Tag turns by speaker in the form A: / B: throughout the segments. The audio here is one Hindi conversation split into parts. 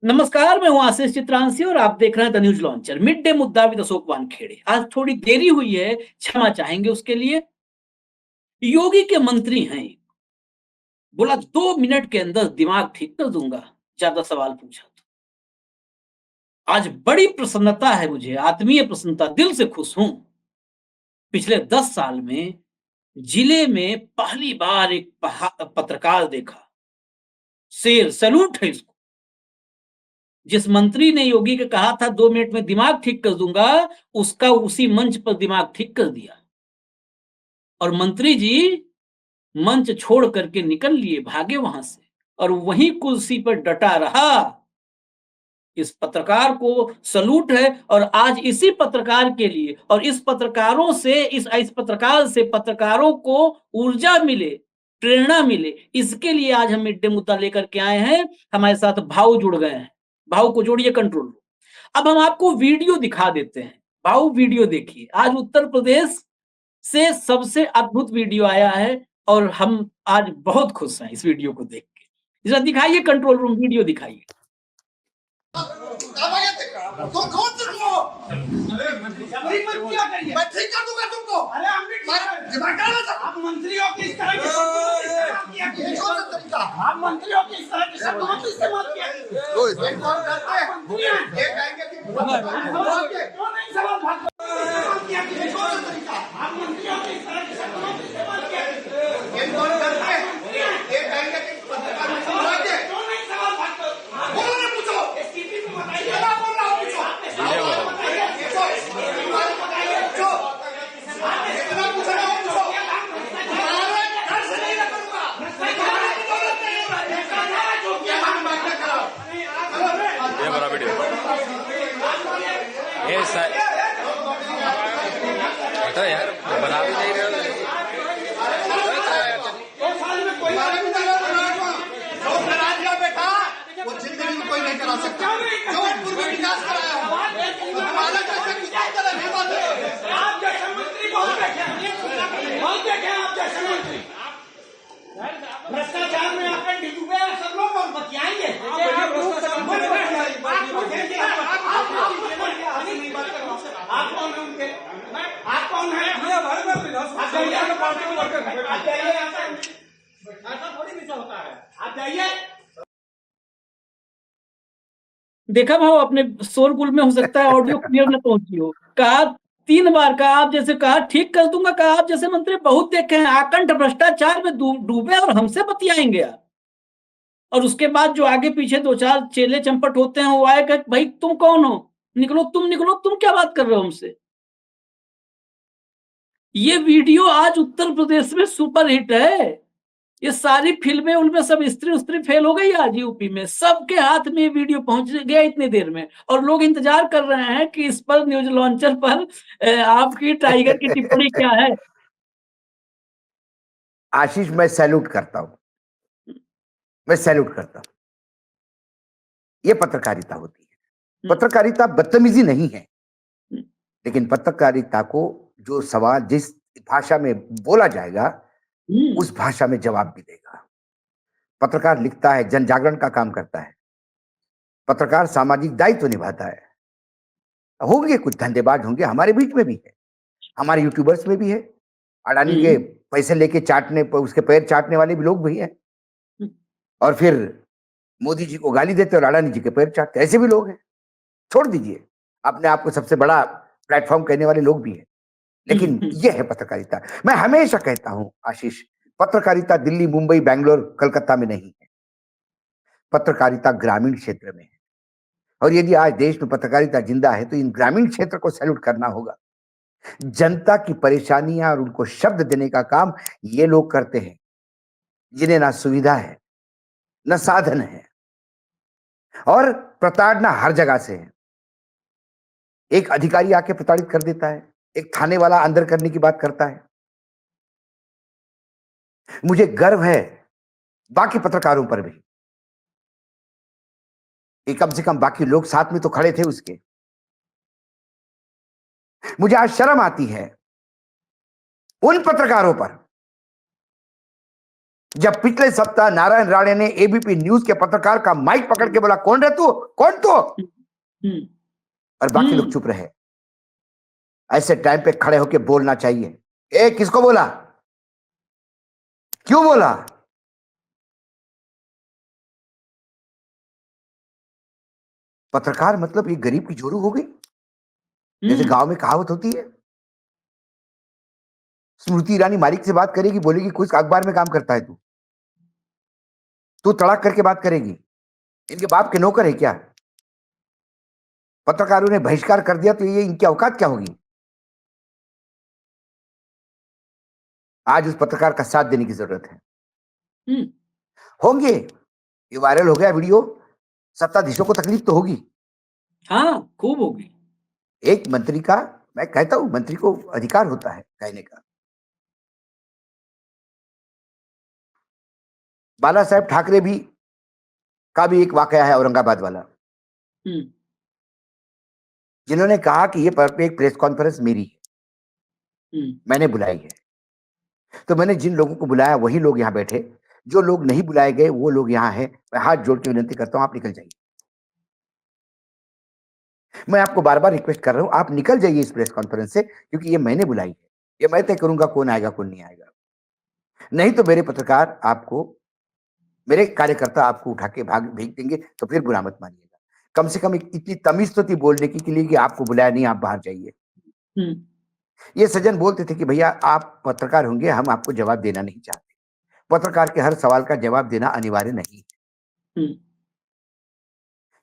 A: नमस्कार, मैं हूं आशीष चित्रांशी और आप देख रहे हैं the news launcher. Mid day मुद्दा विद अशोक वानखेड़े। आज थोड़ी देरी हुई है, क्षमा चाहेंगे उसके लिए। योगी के मंत्री हैं, बोला 2 मिनट के अंदर दिमाग ठीक कर दूंगा। ज्यादा सवाल पूछा तो आज बड़ी प्रसन्नता है मुझे, आत्मीय प्रसन्नता, दिल से खुश हूं। पिछले 10 साल में जिले में पहली बार एक पत्रकार देखा। शेर, सैल्यूट है इसको। जिस मंत्री ने योगी के कहा था 2 मिनट में दिमाग ठीक कर दूंगा, उसका उसी मंच पर दिमाग ठीक कर दिया। और मंत्री जी मंच छोड़ करके निकल लिए, भागे वहां से और वहीं कुर्सी पर डटा रहा। इस पत्रकार को सलूट है। और आज इसी पत्रकार के लिए और इस पत्रकारों से इस पत्रकार से पत्रकारों को ऊर्जा मिले, प्रेरणा मिले, इसके लिए आज हम मिड डे मुद्दा लेकर के आए हैं। हमारे साथ भाऊ जुड़ गए हैं। भाऊ को जोड़िए, कंट्रोल। अब हम आपको वीडियो दिखा देते हैं। भाऊ वीडियो देखिए। आज उत्तर प्रदेश से सबसे अद्भुत वीडियो आया है और हम आज बहुत खुश हैं इस वीडियो को देख के। जरा दिखाइए, कंट्रोल रूम वीडियो दिखाइए।
B: तुम कौन तुम हो? मैं ठीक कर दूंगा तुमको। अरे दिमाग का आप मंत्री हो किस तरह के आप मंत्री हो किस तरह के शब्दों का इस्तेमाल किया? ये कौन करता है? ये कहेंगे कि क्यों नहीं सवाल भाग किया कि कौन सा तरीका? आप मंत्री हो किस तरह के शब्दों का इस्तेमाल किया? ये कौन करता है? ये कहेंगे कि पत्रकार में क्यों नहीं सवाल भाग बोलो ना, पूछो स्थिति में बताइए। क्या बोल रहा हूँ?
C: हटो यार, बना भी नहीं रहे
B: बेटा, वो जिंदगी में कोई नहीं करा सकता। जौनपुर में विकास कराया आप जैसे मंत्री बहुत देखे आप जैसे मंत्री भ्रष्टाचार में आपने डूबे सब लोग और बतियाएंगे। आप कौन है उनके? आप कौन है? ऐसा थोड़ी विषय होता है। आप जाइए।
A: देखा भाव, अपने शोरगुल में हो सकता है ऑडियो क्लियर न पहुंची हो। कहा 3 बार, कहा आप जैसे, कहा ठीक कर दूंगा, कहा आप जैसे मंत्री बहुत देखे हैं, आकंठ भ्रष्टाचार में डूबे और हमसे बतियाएंगे आप। और उसके बाद जो आगे पीछे 2-4 चेले चंपट होते हैं, वो आए कहे भाई तुम कौन हो, निकलो, तुम क्या बात कर रहे हो हमसे। ये वीडियो आज उत्तर प्रदेश में सुपर हिट है। ये सारी फिल्में उनमें सब स्त्री उस्त्री फेल हो गई। आज यूपी में सबके हाथ में वीडियो पहुंच गया इतनी देर में, और लोग इंतजार कर रहे हैं कि इस पर न्यूज लॉन्चर पर आपकी टाइगर की टिप्पणी क्या है।
D: आशीष, मैं सैल्यूट करता हूं, मैं सैल्यूट करता हूं। ये पत्रकारिता होती है। पत्रकारिता बदतमीजी नहीं है, लेकिन पत्रकारिता को जो सवाल जिस भाषा में बोला जाएगा उस भाषा में जवाब भी देगा। पत्रकार लिखता है, जन जागरण का काम करता है। पत्रकार सामाजिक दायित्व निभाता है। होंगे कुछ धंधेबाज, होंगे, हमारे बीच में भी है, हमारे यूट्यूबर्स में भी है, अडानी के पैसे लेके चाटने, उसके पैर चाटने वाले भी लोग भी हैं, और फिर मोदी जी को गाली देते और अडानी जी के पैर चाटते, ऐसे भी लोग हैं। छोड़ दीजिए, अपने आप को सबसे बड़ा प्लेटफॉर्म कहने वाले लोग भी हैं, लेकिन यह है पत्रकारिता। मैं हमेशा कहता हूं आशीष, पत्रकारिता दिल्ली, मुंबई, बेंगलोर, कलकत्ता में नहीं है। पत्रकारिता ग्रामीण क्षेत्र में है। और यदि आज देश में पत्रकारिता जिंदा है तो इन ग्रामीण क्षेत्र को सैल्यूट करना होगा। जनता की परेशानियां और उनको शब्द देने का काम ये लोग करते हैं जिन्हें ना सुविधा है, न साधन है, और प्रताड़ना हर जगह से है। एक अधिकारी आके प्रताड़ित कर देता है, एक थाने वाला अंदर करने की बात करता है। मुझे गर्व है बाकी पत्रकारों पर भी कि कम से कम बाकी लोग साथ में तो खड़े थे उसके। मुझे आज शर्म आती है उन पत्रकारों पर जब पिछले सप्ताह नारायण राणे ने एबीपी न्यूज के पत्रकार का माइक पकड़ के बोला, कौन रे तू, कौन तू, और बाकी लोग चुप रहे। ऐसे टाइम पे खड़े होके बोलना चाहिए, ए किसको बोला, क्यों बोला। पत्रकार मतलब ये गरीब की जोरू हो गई, जैसे गांव में कहावत होती है। स्मृति ईरानी मालिक से बात करेगी, बोलेगी कुछ अखबार में काम करता है तू तड़ाक करके बात करेगी। इनके बाप के नौकर है क्या। पत्रकारों ने बहिष्कार कर दिया तो ये इनकी औकात क्या होगी। आज उस पत्रकार का साथ देने की जरूरत है। होंगे, ये वायरल हो गया वीडियो, सत्ताधीशों को तकलीफ तो होगी।
A: हाँ, खूब होगी।
D: एक मंत्री का, मैं कहता हूं मंत्री को अधिकार होता है कहने का। बाला साहेब ठाकरे भी का भी एक वाकया है औरंगाबाद वाला, जिन्होंने कहा कि ये एक प्रेस कॉन्फ्रेंस मेरी है, मैंने बुलाई है। तो मैंने जिन लोगों को बुलाया वही लोग यहां बैठे, जो लोग नहीं बुलाए गए वो लोग यहां हैं। मैं हाथ जोड़ के विनती करता हूं, आप निकल जाइए। मैं आपको बार बार रिक्वेस्ट कर रहा हूं, आप निकल जाइए इस प्रेस कॉन्फ्रेंस से, क्योंकि ये मैंने बुलाई है। ये मैं तय करूंगा कौन आएगा कौन नहीं आएगा। नहीं तो मेरे पत्रकार आपको, मेरे कार्यकर्ता आपको उठा के भाग भेज देंगे, तो फिर बुरा मत मानिएगा। कम से कम इतनी तमीज तो थी बोलने की के लिए कि आपको बुलाया नहीं, आप बाहर जाइए। ये सज्जन बोलते थे कि भैया आप पत्रकार होंगे, हम आपको जवाब देना नहीं चाहते। पत्रकार के हर सवाल का जवाब देना अनिवार्य नहीं है,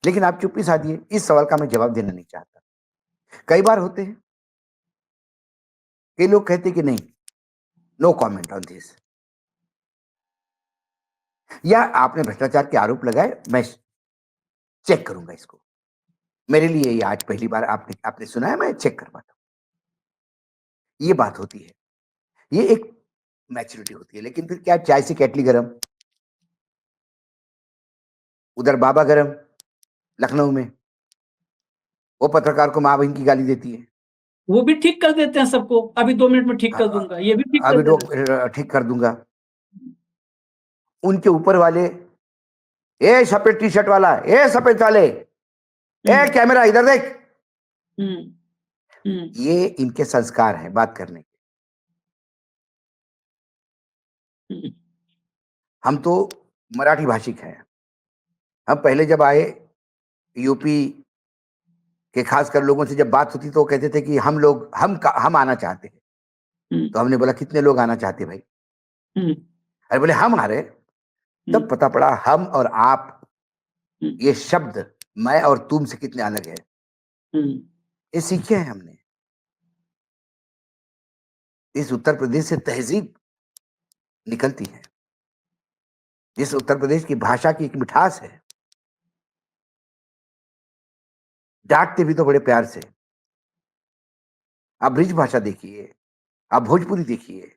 D: लेकिन आप चुप्पी साधिए, इस सवाल का मैं जवाब देना नहीं चाहता। कई बार होते हैं, कई लोग कहते कि नहीं, नो कमेंट ऑन दिस, या आपने भ्रष्टाचार के आरोप लगाए, मैं चेक करूंगा इसको। मेरे लिए ये आज पहली बार आपने सुना है, मैं चेक करवाता हूं। ये बात होती है, ये एक मैच्योरिटी होती है। लेकिन फिर क्या, चाय से केटली गरम, उधर बाबा गरम लखनऊ में, वो पत्रकार को मां बहन की गाली देती है।
A: वो भी ठीक कर देते हैं सबको, अभी 2 मिनट में ठीक कर दूंगा, ये भी ठीक
D: अभी
A: कर देते हैं।
D: ठीक कर दूंगा। उनके ऊपर वाले, ए सफेद टी शर्ट वाला, ए सफेद वाले, ए कैमरा इधर देख, ये इनके संस्कार है बात करने के। हम तो मराठी भाषिक हैं। हम पहले जब आए यूपी के खासकर लोगों से जब बात होती तो वो कहते थे कि हम आना चाहते हैं। तो हमने बोला कितने लोग आना चाहते भाई। अरे बोले हम आ रहे। तब पता पड़ा हम और आप, ये शब्द मैं और तुम से कितने अलग है। ये सीखे हैं हमने। इस उत्तर प्रदेश से तहजीब निकलती है, इस उत्तर प्रदेश की भाषा की एक मिठास है। डांटते भी तो बड़े प्यार से। आप ब्रिज भाषा देखिए, आप भोजपुरी देखिए,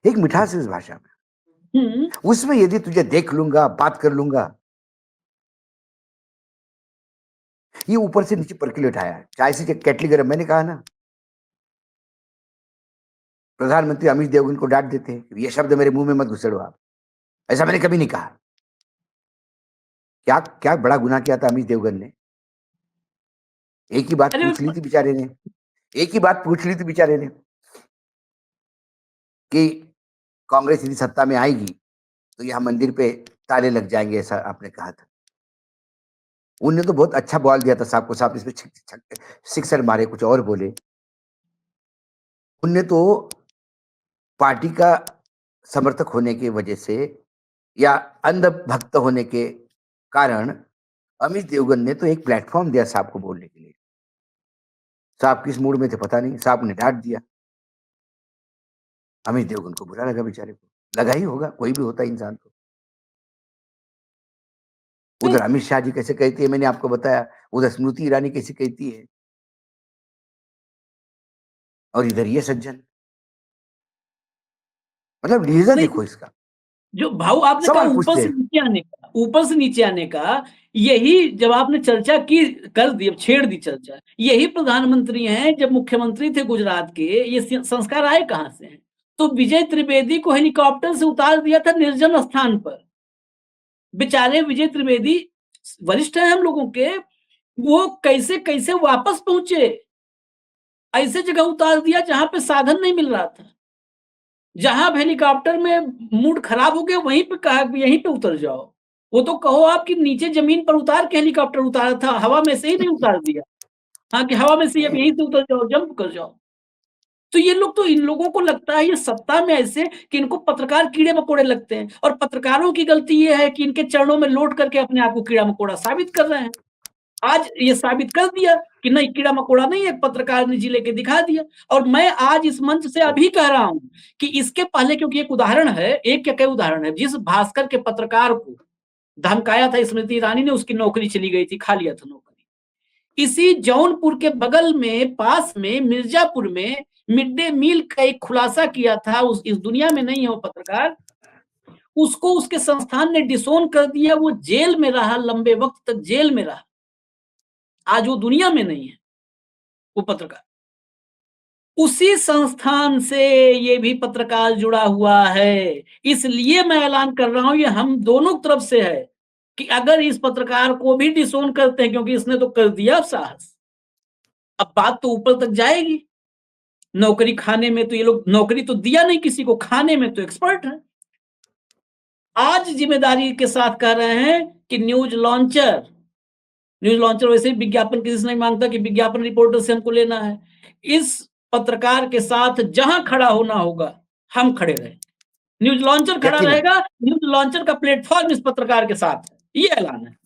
D: एक मिठास है इस भाषा में। उसमें यदि तुझे देख लूंगा, बात कर लूंगा, ये ऊपर से नीचे पर्कुलेट आया। चाय से केटली गरम, मैंने कहा ना, प्रधानमंत्री अमित देवगन को डांट देते हैं, ये शब्द मेरे मुंह में मत घुसेड़ो आप। ऐसा मैंने कभी नहीं कहा। क्या क्या बड़ा गुनाह किया था अमित देवगन ने। एक ही बात पूछ ली थी बेचारे ने, एक ही बात पूछ ली थी बेचारे ने कि कांग्रेस यदि सत्ता में आएगी तो यहां मंदिर पे ताले लग जाएंगे, ऐसा आपने कहा था। उनने तो बहुत अच्छा बॉल दिया था साहब को, साहब इसमें सिक्सर मारे, कुछ और बोले। उनने तो पार्टी का समर्थक होने की वजह से या अंध भक्त होने के कारण अमित देवगन ने तो एक प्लेटफॉर्म दिया साहब को बोलने के लिए। साहब किस मूड में थे पता नहीं, साहब ने डांट दिया। अमित देवगन को बुरा लगा, बेचारे को लगा ही होगा, कोई भी होता इंसान तो। उधर अमित शाह जी कैसे कहती है मैंने आपको बताया, उधर स्मृति ईरानी कैसे कहती है, और इधर ये सज्जन। मतलब लिहाजा देखो इसका
A: जो भाव आपने कहा ऊपर से नीचे आने का, ऊपर से नीचे आने का, यही जब आपने चर्चा की, कर दी, अब छेड़ दी चर्चा, यही प्रधानमंत्री हैं जब मुख्यमंत्री थे गुजरात के। ये संस्कार आए कहां से हैं? तो विजय त्रिवेदी को हेलीकॉप्टर से उतार दिया था निर्जन स्थान पर। बेचारे विजय त्रिवेदी वरिष्ठ हैं हम लोगों के, वो कैसे वापस पहुंचे? ऐसे जगह उतार दिया जहां पे साधन नहीं मिल रहा था। जहां हेलीकॉप्टर में मूड खराब हो गया वहीं पे कहा यहीं पे उतर जाओ। वो तो कहो आप कि नीचे जमीन पर उतार के हेलीकॉप्टर उतारा था, हवा में से ही नहीं उतार दिया। हाँ, कि हवा में से अब यहीं से उतर जाओ, जंप कर जाओ। तो ये लोग तो इन लोगों को लगता है ये सत्ता में ऐसे कि इनको पत्रकार कीड़े-मकोड़े लगते हैं और पत्रकारों की गलती ये है कि इनके चरणों में लौट करके अपने आप को कीड़ा-मकोड़ा साबित कर रहे हैं। आज ये साबित कर दिया कि नहीं कीड़ा-मकोड़ा नहीं है, पत्रकार ने जी लेके दिखा दिया। और मैं आज इस मंच से अभी कह रहा हूँ कि इसके पहले क्योंकि एक उदाहरण है, एक क्या कई उदाहरण है, जिस भास्कर के पत्रकार को धमकाया था स्मृति ईरानी ने, उसकी नौकरी चली गई थी, खा लिया था नौकरी। इसी जौनपुर के बगल में, पास में, मिर्जापुर में मिड डे मील का एक खुलासा किया था, उस इस दुनिया में नहीं है वो पत्रकार, उसको उसके संस्थान ने डिसोन कर दिया, वो जेल में रहा, लंबे वक्त तक जेल में रहा। आज वो दुनिया में नहीं है वो पत्रकार। उसी संस्थान से ये भी पत्रकार जुड़ा हुआ है। इसलिए मैं ऐलान कर रहा हूं, ये हम दोनों तरफ से है कि अगर इस पत्रकार को भी डिसोन करते हैं, क्योंकि इसने तो कर दिया साहस, अब बात तो ऊपर तक जाएगी। नौकरी खाने में तो ये लोग, नौकरी तो दिया नहीं किसी को, खाने में तो एक्सपर्ट है। आज जिम्मेदारी के साथ कह रहे हैं कि न्यूज लॉन्चर वैसे ही विज्ञापन किसी से नहीं मांगता कि विज्ञापन रिपोर्टर से हमको लेना है। इस पत्रकार के साथ जहां खड़ा होना होगा हम खड़े रहे। न्यूज लॉन्चर खड़ा
D: यकीनन
A: रहेगा, न्यूज लॉन्चर का प्लेटफॉर्म इस पत्रकार के साथ है, ये ऐलान है।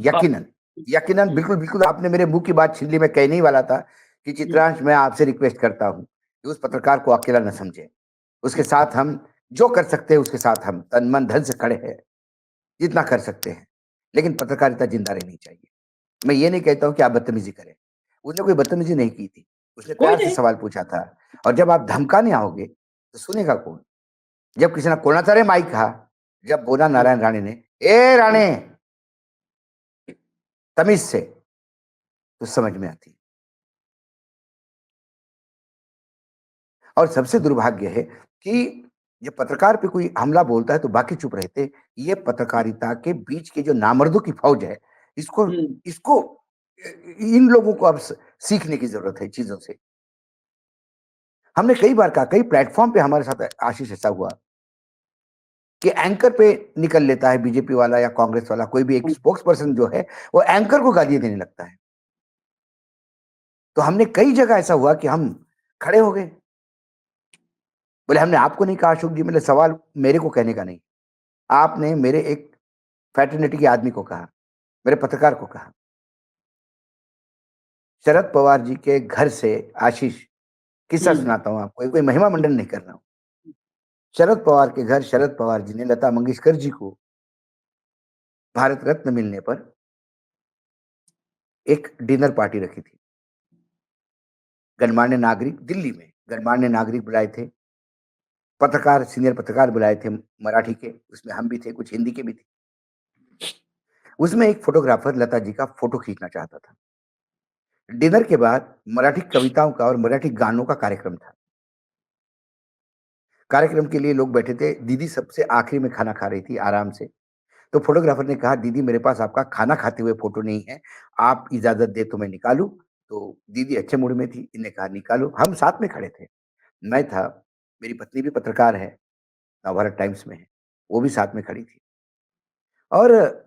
D: यकीनन यकीनन बिल्कुल बिल्कुल आपने मेरे मुंह की बात छीन ली। मैं कहने ही वाला था कि चित्रांश, मैं आपसे रिक्वेस्ट करता हूं कि उस पत्रकार को अकेला न समझे। उसके साथ हम जो कर सकते हैं उसके साथ हम तन मन धन से खड़े हैं, जितना कर सकते हैं। लेकिन पत्रकारिता जिंदा रहनी चाहिए। मैं ये नहीं कहता हूं कि आप बदतमीजी करें। उसने कोई बदतमीजी नहीं की थी, उसने
A: कोई
D: प्यार से
A: नहीं।
D: सवाल पूछा था। और जब आप धमकाने आओगे तो सुनेगा कौन? जब किसी ने कोणाचारे माइक कहा, जब बोला नारायण राणे ने, ए राणे तमीज से, तो समझ में आती। और सबसे दुर्भाग्य है कि जब पत्रकार पे कोई हमला बोलता है तो बाकी चुप रहते। ये पत्रकारिता के बीच के जो नामर्दों की फौज है, इसको इसको इन लोगों को अब सीखने की जरूरत है चीजों से। हमने कई बार कहा, कई प्लेटफॉर्म पे हमारे साथ आशीष ऐसा हुआ कि एंकर पे निकल लेता है बीजेपी वाला या कांग्रेस वाला, कोई भी एक स्पोक्स पर्सन जो है वो एंकर को गालियां देने लगता है। तो हमने कई जगह ऐसा हुआ कि हम खड़े हो गए, बोले हमने आपको नहीं कहा अशोक जी। मेरे सवाल मेरे को कहने का नहीं, आपने मेरे एक फैटर्निटी के आदमी को कहा, मेरे पत्रकार को कहा। शरद पवार जी के घर से, आशीष किस्सा सुनाता हूं आपको, कोई महिमा मंडन नहीं कर रहा हूं। शरद पवार के घर शरद पवार जी ने लता मंगेशकर जी को भारत रत्न मिलने पर एक डिनर पार्टी रखी थी। गणमान्य नागरिक, दिल्ली में गणमान्य नागरिक बुलाए थे, पत्रकार, सीनियर पत्रकार बुलाए थे मराठी के, उसमें हम भी थे, कुछ हिंदी के भी थे। उसमें एक फोटोग्राफर लता जी का फोटो खींचना चाहता था। डिनर के बाद मराठी कविताओं का और मराठी गानों का कार्यक्रम था। कार्यक्रम के लिए लोग बैठे थे। दीदी सबसे आखिरी में खाना खा रही थी आराम से। तो फोटोग्राफर ने कहा, दीदी मेरे पास आपका खाना खाते हुए फोटो नहीं है, आप इजाजत दे तो मैं निकालूं। तो दीदी अच्छे मूड में थी, इन्हें कहा निकालो। हम साथ में खड़े थे, मैं था, मेरी पत्नी भी पत्रकार है, नवभारत टाइम्स में है, वो भी साथ में खड़ी थी। और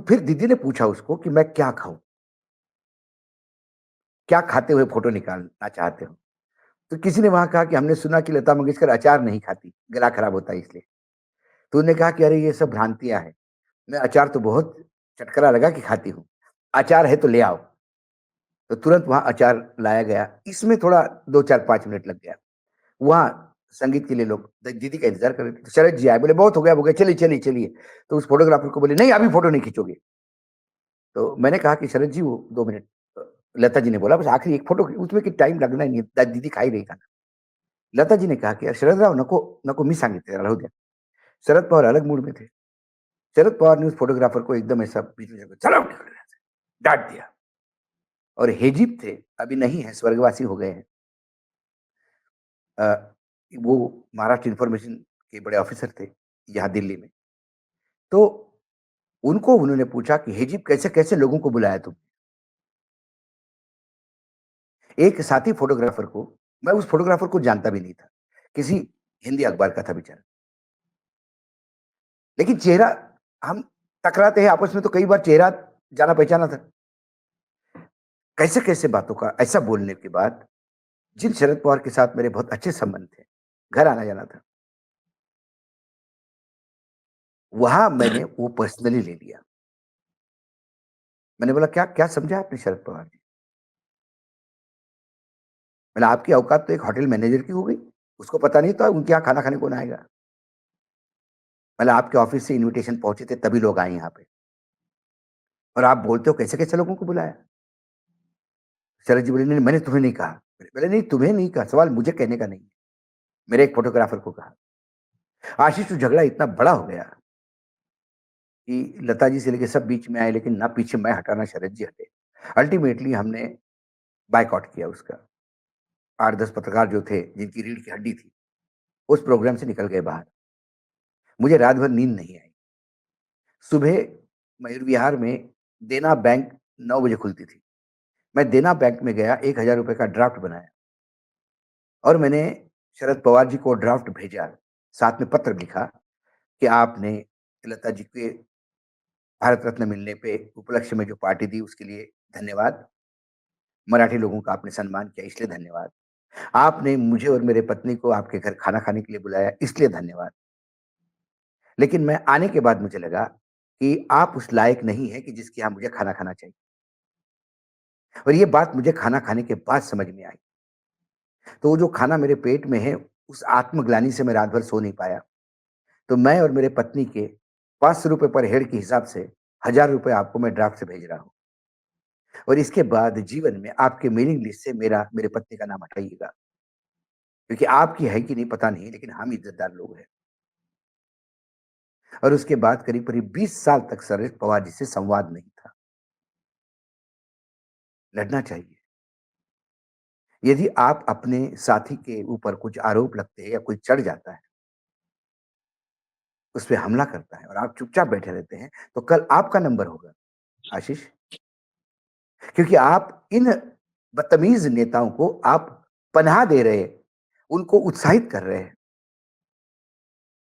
D: फिर दीदी ने पूछा उसको कि मैं क्या खाऊं, क्या खाते हुए फोटो निकालना चाहते हो? तो किसी ने वहां कहा कि हमने सुना कि लता मंगेशकर अचार नहीं खाती, गला खराब होता है इसलिए। तो उन्होंने कहा कि अरे ये सब भ्रांतियां हैं, मैं अचार तो बहुत चटकरा लगा कि खाती हूँ, अचार है तो ले आओ। तो तुरंत वहां अचार लाया गया। इसमें थोड़ा 2-4-5 मिनट लग गया। वहां संगीत के लिए लोग दीदी का इंतजार कर रहे थे। तो शरद जी आए, बोले बहुत हो गया, चलिए चलिए चलिए। तो उस फोटोग्राफर को बोले नहीं अभी फोटो नहीं खींचोगे। तो मैंने कहा कि शरद जी वो 2 मिनट। लता जी ने बोला बस आखिरी एक फोटो, उसमें कि टाइम लगना ही नहीं, दीदी खा ही रही खाना। लता जी ने कहा कि शरद राव नको नको मी सांगितलं राहू द्या। शरद पवार अलग मूड में थे। शरद पवार ने उस फोटोग्राफर को एकदम ऐसा बीच में जाकर चलो निकल यहाँ से, डांट दिया। और हेजिब थे, अभी नहीं है, स्वर्गवासी हो गए हैं। वो महाराष्ट्र इन्फॉर्मेशन के बड़े ऑफिसर थे यहाँ दिल्ली में। तो उनको उन्होंने पूछा कि हे जी, कैसे-कैसे लोगों को बुलाया तुम? एक साथी फोटोग्राफर को, मैं उस फोटोग्राफर को जानता भी नहीं था। किसी हिंदी अखबार का था बेचारा। लेकिन चेहरा, हम टकराते हैं आपस में तो कई बार चेहरा जाना-पहचाना था। कैसे-कैसे बातों का ऐसा बोलने के बाद, जिन शरद पवार के साथ मेरे बहुत अच्छे संबंध थे, घर आना-जाना था, वहाँ मैंने वो पर्सनली ले लिया। मैंने बोला, "क्या क्या समझा आपने शरद पवार जी? मैंने आपकी औकात तो एक होटल मैनेजर की हो गई। उसको पता नहीं था उनके यहाँ खाना खाने कौन आएगा? मैंने आपके ऑफिस से इन्विटेशन पहुँचे थे तभी लोग आए यहाँ पे। और आप बोलते हो कैसे-कैसे लोगों को बुलाया?" शरद जी बोले, "नहीं, मैंने तुम्हें नहीं कहा।" मैंने बोला, "नहीं, तुम्हें नहीं कहा, सवाल मुझे कहने का नहीं है। मेरे एक फोटोग्राफर को कहा।" आशीष, वो झगड़ा इतना बड़ा हो गया कि लता जी से लेके सब बीच में आए, लेकिन ना पीछे मैं हटा, ना शरद जी हटे। अल्टीमेटली हमने बायकॉट किया उसका। 8-10 पत्रकार जो थे, जिनकी रीढ़ की हड्डी थी, उस प्रोग्राम से निकल गए बाहर। मुझे रात भर नींद नहीं आई। सुबह मयूर विहार में देना बैंक 9 बजे खुलती थी। मैं देना बैंक में गया, ₹1000 का ड्राफ्ट बनाया और मैंने शरद पवार जी को ड्राफ्ट भेजा। साथ में पत्र लिखा कि आपने लता जी के भारत रत्न मिलने पे उपलक्ष्य में जो पार्टी दी उसके लिए धन्यवाद। मराठी लोगों का आपने सम्मान किया इसलिए धन्यवाद। आपने मुझे और मेरे पत्नी को आपके घर खाना खाने के लिए बुलाया इसलिए धन्यवाद। लेकिन मैं आने के बाद मुझे लगा कि आप उस लायक नहीं हैं कि जिसके यहाँ मुझे खाना खाना चाहिए। और ये बात मुझे खाना खाने के बाद समझ में आई। तो वो जो खाना मेरे पेट में है, उस आत्मग्लानि से मैं रात भर सो नहीं पाया। तो मैं और मेरे पत्नी के ₹500 पर हेड के हिसाब से ₹1000 आपको मैं ड्राफ्ट से भेज रहा हूँ। और इसके बाद जीवन में आपके मेलिंग लिस्ट से मेरे पत्नी का नाम हटाइएगा। क्योंकि आपकी है कि नहीं पता नहीं, लेकिन हम इज़्ज़तदार लोग हैं। और उसके बाद करीब-करीब 20 साल तक शरद पवार जी से संवाद नहीं था। लड़ना चाहिए। यदि आप अपने साथी के ऊपर कुछ आरोप लगते हैं या कोई चढ़ जाता है, उस पे हमला करता है और आप चुपचाप बैठे रहते हैं, तो कल आपका नंबर होगा, आशीष। क्योंकि आप इन बदतमीज़ नेताओं को आप पनाह दे रहे हैं, उनको उत्साहित कर रहे हैं,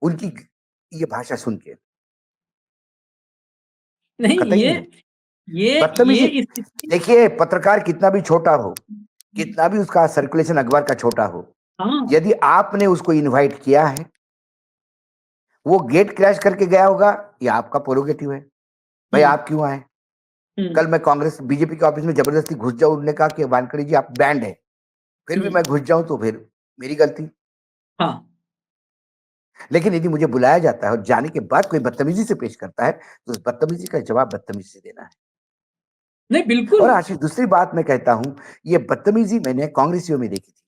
D: उनकी ये भाषा सुन के।
A: नहीं,
D: कतई
A: ये
D: नहीं।
A: ये
D: बदतमीज़ी,
A: स्थिति।
D: देखिए पत्रकार कितना भी छोटा हो, कितना भी उसका सर्कुलेशन अखबार का छोटा हो,
A: हाँ।
D: यदि आपने उसको इनवाइट किया है, वो गेट क्रैश करके गया होगा, ये आपका प्रेरोगेटिव है। भाई
A: हुँ,
D: आप क्यों आए?
A: हुँ,
D: कल मैं कांग्रेस बीजेपी के ऑफिस में जबरदस्ती घुस जाऊँ, उन्होंने कहा कि वानखेड़े जी आप बैंड है। फिर भी
A: हुँ,
D: मैं घुस जाऊँ तो फिर मेरी गलती।
A: हाँ।
D: लेकिन यदि मुझे बुलाया जाता है और जाने के बाद कोई बदतमीज़ी से पेश करता है, तो उस बदतमीज़ी का जवाब बदतमीज़ी से देना है।
A: नहीं,
D: और
A: बिल्कुल।
D: आशीष, दूसरी बात मैं कहता हूँ, ये बदतमीज़ी मैंने कांग्रेसियों में देखी थी,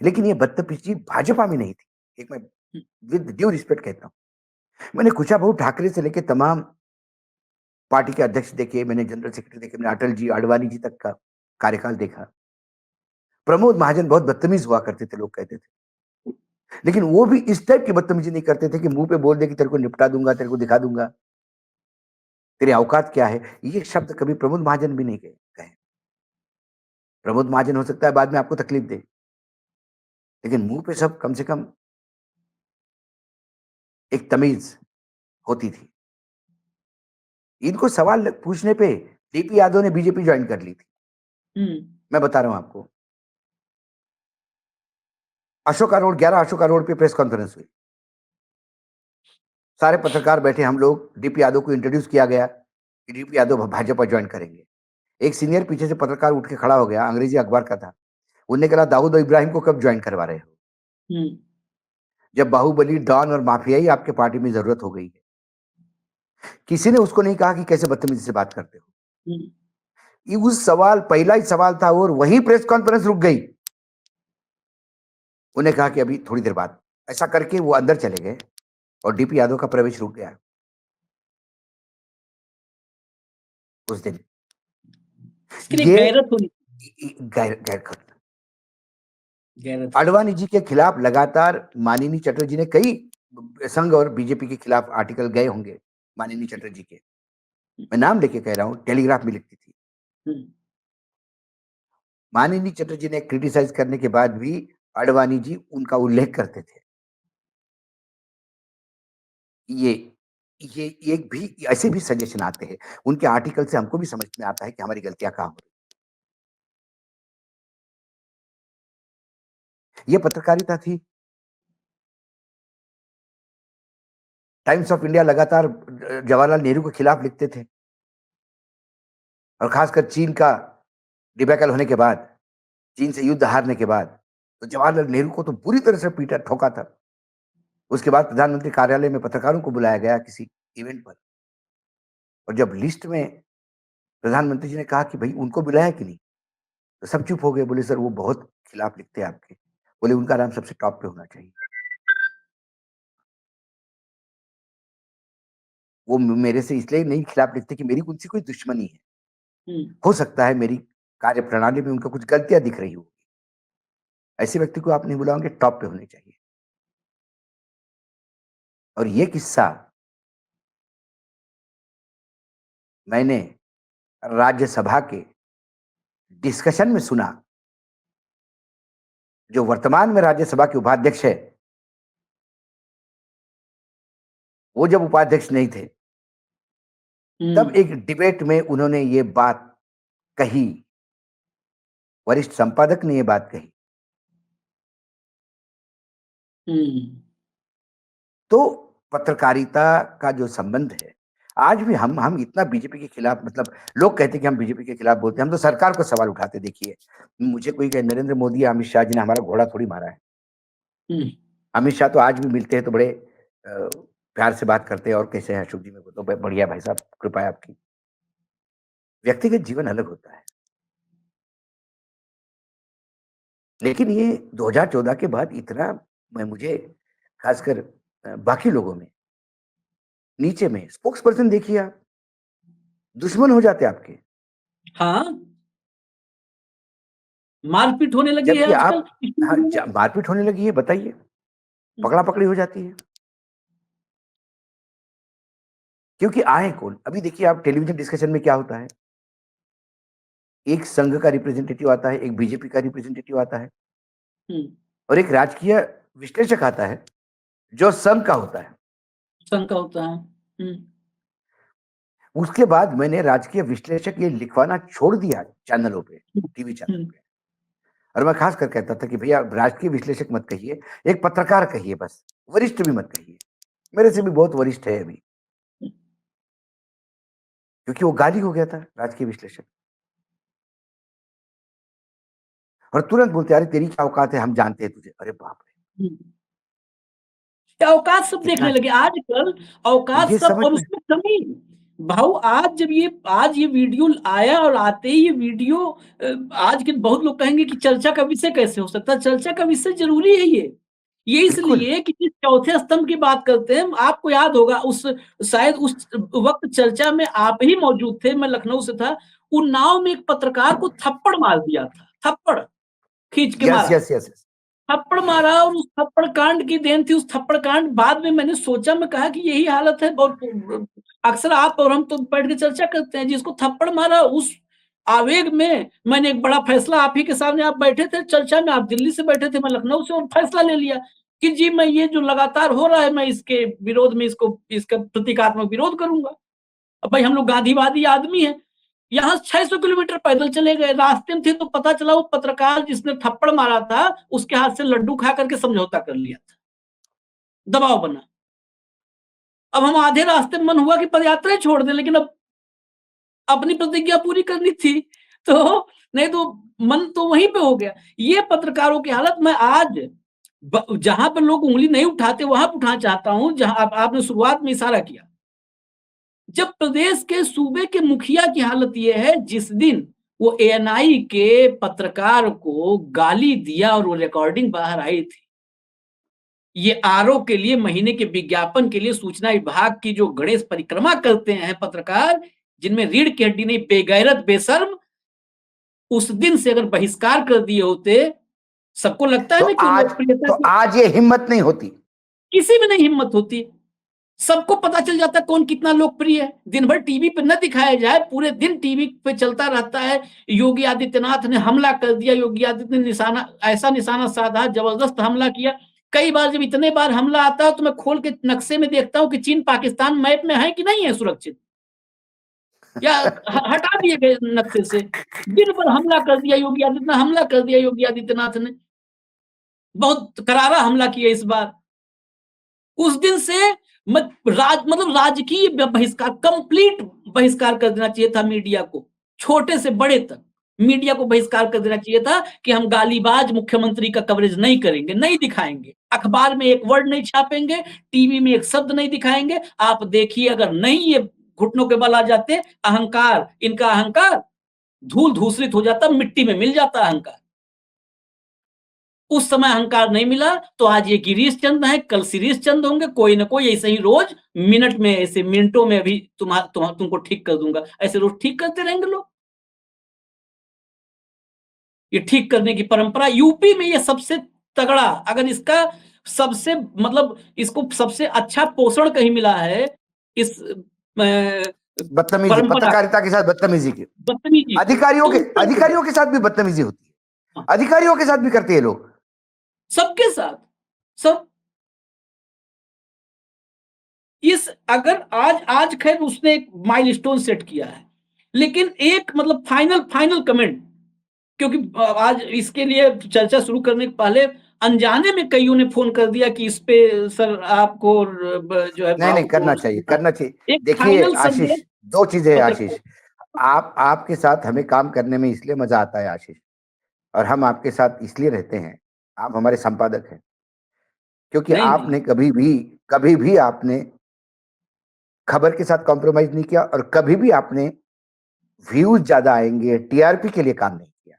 D: लेकिन ये बदतमीज़ी भाजपा में नहीं थी। एक मैं
A: हुँ,
D: विद ड्यू रिस्पेक्ट कहता हूँ। मैंने कुशाभाऊ ठाकरे से लेके तमाम पार्टी के अध्यक्ष देखे, मैंने जनरल सेक्रेटरी देखे, मैंने अटल जी, आडवाणी जी तक का कार्यकाल देखा। प्रमोद महाजन बहुत बदतमीज़ हुआ करते थे, लोग कहते थे। लेकिन वो भी इस टाइप की बदतमीज़ी नहीं करते थे कि मुँह पे बोल दे कि तेरे को निपटा दूँगा, तेरे को दिखा दूँगा, तेरी औकात क्या है? ये शब्द कभी प्रमोद महाजन भी नहीं कहे। प्रमोद महाजन हो सकता है बाद में आपको तकलीफ दे, लेकिन मुँह पे सब कम से कम एक तमीज़ होती थी। इनको सवाल पूछने पे डीपी यादव ने बीजेपी जॉइन कर ली थी।
A: हुँ,
D: मैं बता रहा हूँ आपको। अशोका रोड 11 अशोका रोड पे प्रेस कॉन्फ्रेंस हुई। सारे पत्रकार बैठे, हम लोग डीपी यादव को इंट्रोड्यूस किया गया कि डीपी यादव भाजपा जॉइन करेंगे। एक सीनियर पीछे से पत्रकार उठ के खड़ा हो गया, अंग्रेजी अखबार का था। उन्होंने कहा, दाऊद और इब्राहिम को कब जॉइन करवा रहे हो?
A: हुँ,
D: जब बाहुबली, डॉन और माफियाई आपके पार्टी में जरूरत हो गई है। किसी ने उसको नहीं कहा कि कैसे बदतमीजी से बात करते हो।
A: हुँ,
D: ये उस सवाल, पहला ही सवाल था और वही प्रेस कॉन्फ्रेंस रुक गई। उन्हें कहा कि अभी थोड़ी देर बाद, ऐसा करके वो अंदर चले गए और डीपी यादव का प्रवेश रुक गया उस दिन।
A: लेकिन एक
D: ये
A: गैरत होनी।
D: गैर गैर
A: गैरत।
D: आडवाणी जी के खिलाफ लगातार माननीय चटर्जी ने कई संघ और बीजेपी के खिलाफ आर्टिकल गए होंगे माननीय चटर्जी के, मैं नाम लेके कह रहा हूं, टेलीग्राफ में लिखती थी।
A: हम्म,
D: माननीय चटर्जी ने क्रिटिसाइज करने के बाद भी आडवाणी जी उनका उल्लेख करते थे। ये ये एक भी ऐसे भी सजेशन आते हैं उनके आर्टिकल से, हमको भी समझ में आता है कि हमारी गलतियां कहां हो रही। ये पत्रकारिता थी। टाइम्स ऑफ इंडिया लगातार जवाहरलाल नेहरू के खिलाफ लिखते थे, और खासकर चीन का डिबेकल होने के बाद, चीन से युद्ध हारने के बाद, तो जवाहरलाल नेहरू को तो बुरी तरह से पीटा ठोका था। उसके बाद प्रधानमंत्री कार्यालय में पत्रकारों को बुलाया गया किसी इवेंट पर, और जब लिस्ट में प्रधानमंत्री जी ने कहा कि भाई उनको बुलाया कि नहीं, तो सब चुप हो गए। बोले सर वो बहुत खिलाफ लिखते हैं आपके। बोले उनका नाम सबसे टॉप पे होना चाहिए। वो मेरे से इसलिए नहीं खिलाफ लिखते कि मेरी उनसे कोई दुश्मनी है, हो सकता है मेरी कार्य प्रणाली में उनको कुछ गलतियां दिख रही हो, ऐसे व्यक्ति को आप नहीं बुलाओगे, टॉप पे होने चाहिए। और ये किस्सा मैंने राज्यसभा के डिस्कशन में सुना। जो वर्तमान में राज्यसभा के उपाध्यक्ष है, वो जब उपाध्यक्ष नहीं थे तब एक डिबेट में उन्होंने ये बात कही, वरिष्ठ संपादक ने ये बात कही। तो पत्रकारिता का जो संबंध है, आज भी हम इतना बीजेपी के खिलाफ, मतलब लोग कहते हैं कि हम बीजेपी के खिलाफ बोलते हैं, हम तो सरकार को सवाल उठाते। देखिए, मुझे कोई कहे नरेंद्र मोदी या अमित शाह जी ने हमारा घोड़ा थोड़ी मारा है। अमित शाह तो आज भी मिलते हैं तो बड़े प्यार से बात करते हैं, और कैसे हैं अशोक जी, मेरे को तो बढ़िया भाई साहब, कृपा है आपकी। व्यक्तिगत जीवन अलग होता है। लेकिन ये 2014 के बाद इतना, मुझे खासकर बाकी लोगों में, नीचे में स्पोक्स पर्सन देखिए आप, दुश्मन हो जाते आपके।
A: हाँ, मारपीट होने लगी है
D: जबकि
A: आजकल।
D: आप, हाँ, मारपीट होने लगी है, बताइए, पकड़ा पकड़ी हो जाती है। क्योंकि आए कौन? अभी देखिए आप टेलीविजन डिस्कशन में क्या होता है, एक संघ का रिप्रेजेंटेटिव आता है, एक बीजेपी का रिप्रेजेंटेटिव आता है, और एक राजकीय विश्लेषक आता है जो संघ का होता है।
A: संघ का होता है।
D: उसके बाद मैंने राजकीय विश्लेषक ये लिखवाना छोड़ दिया चैनलों पे, टीवी चैनल पे, और मैं खास कर कहता था कि भैया राजकीय विश्लेषक मत कहिए, एक पत्रकार कहिए बस, वरिष्ठ भी मत कहिए। मेरे से भी बहुत वरिष्ठ है अभी, क्योंकि वो गाली हो गया था राजकीय विश्लेषक, और तुरंत बोलते अरे तेरी क्या औकात है, हम जानते हैं तुझे। अरे बाप रे,
A: औकात सब
D: कितना
A: देखने लगे आजकल, औकात
D: ये
A: सब।
D: समझ
A: और
D: में,
A: उसमें कमी भाऊ, आज ये वीडियो आया, और आते ही ये वीडियो, आज के बहुत लोग कहेंगे कि चर्चा का विषय कैसे हो सकता है। चर्चा का विषय जरूरी है ये
D: बिल्कुल
A: इसलिए कि जिस चौथे स्तंभ की बात करते हैं, आपको याद होगा, शायद उस वक्त चर्चा में आप ही मौजूद थे, मैं लखनऊ से था। उन्नाव में एक पत्रकार को थप्पड़ मार दिया था, थप्पड़ खींच के
D: यस
A: मारा,
D: यस यस,
A: थप्पड़ मारा। और उस थप्पड़ कांड की देन थी, उस थप्पड़ कांड। बाद में मैंने सोचा, मैं कहा कि यही हालत है। और अक्सर आप और हम तो बैठ के चर्चा करते हैं, जिसको थप्पड़ मारा, उस आवेग में मैंने एक बड़ा फैसला, आप ही के सामने, आप बैठे थे चर्चा में, आप दिल्ली से बैठे थे, मैं लखनऊ से, और फैसला ले लिया कि जी मैं ये जो लगातार हो रहा है, मैं इसके विरोध में, इसका प्रतीकात्मक विरोध करूंगा। अब भाई हम लोग गांधीवादी आदमी हैं। यहाँ 600 किलोमीटर पैदल चले गए, रास्ते में थे तो पता चला वो पत्रकार जिसने थप्पड़ मारा था, उसके हाथ से लड्डू खा करके समझौता कर लिया था, दबाव बना। अब हम आधे रास्ते में मन हुआ कि पदयात्रा छोड़ दें, लेकिन अब अपनी प्रतिज्ञा पूरी करनी थी, तो नहीं तो मन तो वहीं पे हो गया। ये पत्रकारों की हालत, मैं आज जहां पर लोग उंगली नहीं उठाते वहां पर उठाना चाहता हूं, जहां आपने शुरुआत में इशारा किया। जब प्रदेश के सूबे के मुखिया की हालत यह है, जिस दिन वो एएनआई के पत्रकार को गाली दिया और वो रिकॉर्डिंग बाहर आई थी, ये आरओ के लिए, महीने के विज्ञापन के लिए सूचना विभाग की जो गणेश परिक्रमा करते हैं पत्रकार, जिनमें रीढ़ की हड्डी नहीं, बेगैरत बेशर्म, उस दिन से अगर बहिष्कार कर दिए होते सबको लगता है ना कि लोकप्रियता
D: तो आज ये हिम्मत नहीं होती,
A: किसी में नहीं हिम्मत होती। सबको पता चल जाता है कौन कितना लोकप्रिय है। दिन भर टीवी पे न दिखाया जाए, पूरे दिन टीवी पे चलता रहता है, योगी आदित्यनाथ ने हमला कर दिया, योगी आदित्य ने ऐसा निशाना साधा, जबरदस्त हमला किया। कई बार जब इतने बार हमला आता है तो मैं खोल के नक्शे में देखता हूँ कि चीन पाकिस्तान मैप में है कि नहीं है सुरक्षित, या हटा दिए गए नक्शे से। दिन भर हमला कर दिया योगी आदित्यनाथ, हमला कर दिया योगी आदित्यनाथ ने, बहुत करारा हमला किया इस बार। उस दिन से मतलब राजकीय बहिष्कार, कंप्लीट बहिष्कार कर देना चाहिए था मीडिया को, छोटे से बड़े तक मीडिया को बहिष्कार कर देना चाहिए था कि हम गालीबाज मुख्यमंत्री का कवरेज नहीं करेंगे, नहीं दिखाएंगे, अखबार में एक वर्ड नहीं छापेंगे, टीवी में एक शब्द नहीं दिखाएंगे। आप देखिए, अगर नहीं ये घुटनों के बल आ जाते, अहंकार, इनका अहंकार धूल धूसरित हो जाता, मिट्टी में मिल जाता अहंकार। उस समय अहंकार नहीं मिला तो आज ये गिरीश चंद है, कल शिरीष चंद होंगे, कोई ना कोई ऐसे ही रोज मिनट में, ऐसे मिनटों में अभी तुमको ठीक कर दूंगा, ऐसे रोज ठीक करते रहेंगे लोग। ये ठीक करने की परंपरा यूपी में ये सबसे तगड़ा, अगर इसका सबसे मतलब इसको सबसे अच्छा पोषण कहीं मिला है इस
D: बदतमीजी,
A: परंपरा,
D: पत्रकारिता के साथ बदतमीजी की,
A: बदतमीजी,
D: अधिकारियों के साथ भी बदतमीजी होती है, अधिकारियों के साथ भी करते हैं लोग,
A: सबके साथ सब। इस अगर आज खैर उसने एक माइलस्टोन सेट किया है, लेकिन एक मतलब फाइनल कमेंट, क्योंकि आज इसके लिए चर्चा शुरू करने के पहले अनजाने में कईयों ने फोन कर दिया कि इस पे सर आपको जो है
D: नहीं करना चाहिए। देखिए आशीष, दो चीजें है आशीष, आपके साथ हमें काम करने में इसलिए मजा आता है आशीष, और हम आपके साथ इसलिए रहते हैं, आप हमारे संपादक हैं, क्योंकि आपने कभी भी आपने खबर के साथ कॉम्प्रोमाइज नहीं किया, और कभी भी आपने व्यूज ज्यादा आएंगे, टीआरपी के लिए काम नहीं किया।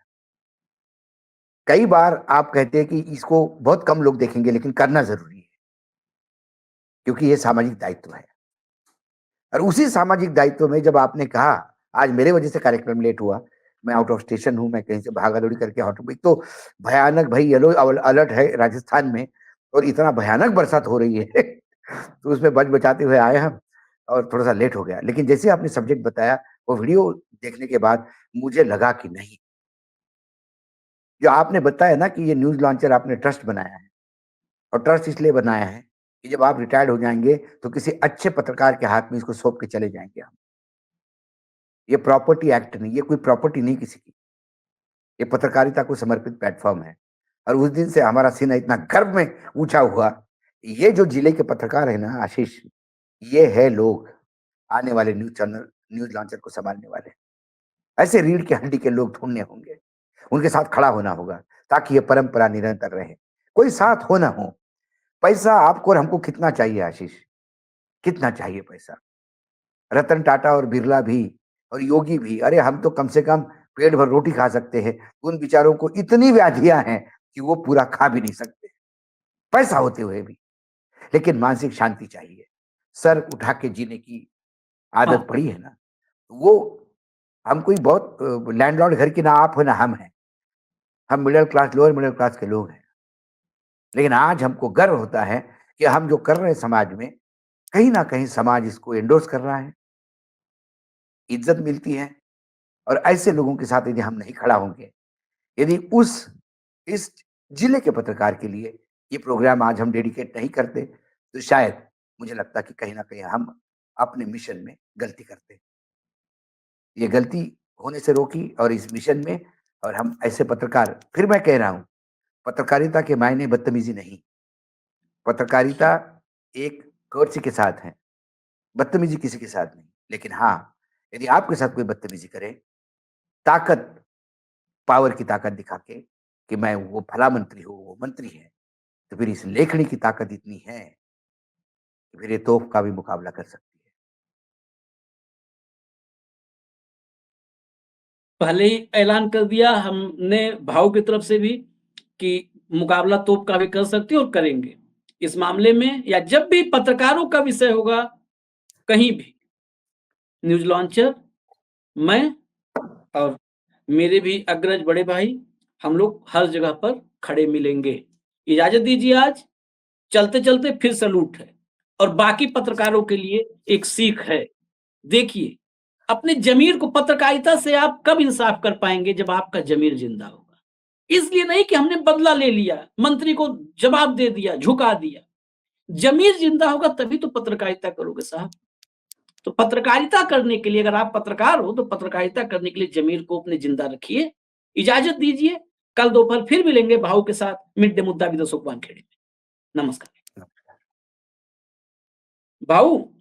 D: कई बार आप कहते हैं कि इसको बहुत कम लोग देखेंगे, लेकिन करना जरूरी है, क्योंकि ये सामाजिक दायित्व है। और उसी सामाजिक दायित्व में जब आपने कहा आज मेरे वजह से कार्यक्रम लेट हुआ, मैं आउट ऑफ स्टेशन हूं, मैं कहीं से भागा दौड़ी करके एक तो भयानक भाई येलो अलर्ट है राजस्थान में, और इतना भयानक बरसात हो रही है तो उसमें बच बचाते हुए आए हम, और थोड़ा सा लेट हो गया। लेकिन जैसे आपने सब्जेक्ट बताया, वो वीडियो देखने के बाद मुझे लगा कि नहीं, जो आपने बताया ना कि ये न्यूज लॉन्चर आपने ट्रस्ट बनाया है, और ट्रस्ट इसलिए बनाया है कि जब आप रिटायर्ड हो जाएंगे तो किसी अच्छे पत्रकार के हाथ में इसको सौंप के चले जाएंगे हम। ये प्रॉपर्टी एक्ट नहीं, ये कोई प्रॉपर्टी नहीं किसी की, ये पत्रकारिता को समर्पित प्लेटफॉर्म है। और उस दिन से हमारा सीना इतना गर्व में ऊंचा हुआ। ये जो जिले के पत्रकार है ना आशीष, ये है लोग आने वाले न्यूज लॉन्चर को संभालने वाले। ऐसे रीढ़ की हड्डी के लोग ढूंढने होंगे, उनके साथ खड़ा होना होगा, ताकि ये परंपरा निरंतर रहे, कोई साथ हो ना हो। पैसा आपको और हमको कितना चाहिए आशीष, कितना चाहिए पैसा? रतन टाटा और बिरला भी और योगी भी, अरे हम तो कम से कम पेट भर रोटी खा सकते हैं, उन बेचारों को इतनी व्याधियां हैं कि वो पूरा खा भी नहीं सकते, पैसा होते हुए भी। लेकिन मानसिक शांति चाहिए, सर उठा के जीने की आदत पड़ी है ना, वो हम कोई बहुत लैंडलॉर्ड घर की ना आप हो ना हम हैं, हम middle class, lower middle class के लोग हैं। लेकिन आज हमको गर्व होता है कि हम जो कर रहे हैं समाज में, कहीं ना कहीं समाज इसको एंडोर्स कर रहा है, इज्जत मिलती है। और ऐसे लोगों के साथ यदि हम नहीं खड़ा होंगे, यदि इस जिले के पत्रकार के लिए ये प्रोग्राम आज हम डेडिकेट नहीं करते, तो शायद मुझे लगता कि कहीं ना कहीं हम अपने मिशन में गलती करते। ये गलती होने से रोकी, और इस मिशन में, और हम ऐसे पत्रकार, फिर मैं कह रहा हूं, पत्रकारिता के मायने बदतमीजी नहीं, पत्रकारिता एक कर्तव्य के साथ है, बदतमीजी किसी के साथ नहीं। लेकिन हाँ, यदि आपके साथ कोई बदतमीजी करे, ताकत, पावर की ताकत दिखा के कि मैं वो भला मंत्री हूं, वो मंत्री है, तो फिर इस लेखनी की ताकत इतनी है कि फिर ये तोप का भी मुकाबला कर सकती है।
A: पहले ही ऐलान कर दिया हमने भाव की तरफ से भी कि मुकाबला तोप का भी कर सकते हैं और करेंगे। इस मामले में या जब भी पत्रकारों का विषय होगा कहीं भी, न्यूज लॉन्चर, मैं और मेरे भी अग्रज बड़े भाई, हम लोग हर जगह पर खड़े मिलेंगे। इजाजत दीजिए, आज चलते चलते फिर सैल्यूट है और बाकी पत्रकारों के लिए एक सीख है। देखिए, अपने जमीर को, पत्रकारिता से आप कब इंसाफ कर पाएंगे? जब आपका जमीर जिंदा होगा। इसलिए नहीं कि हमने बदला ले लिया, मंत्री को जवाब दे दिया, झुका दिया। जमीर जिंदा होगा तभी तो पत्रकारिता करोगे साहब। तो पत्रकारिता करने के लिए, अगर आप पत्रकार हो तो पत्रकारिता करने के लिए जमीर को अपने जिंदा रखिए। इजाजत दीजिए, कल दोपहर फिर मिलेंगे भाऊ के साथ मिड डे मुद्दा विद अशोक वानखेड़े में। नमस्कार भाऊ।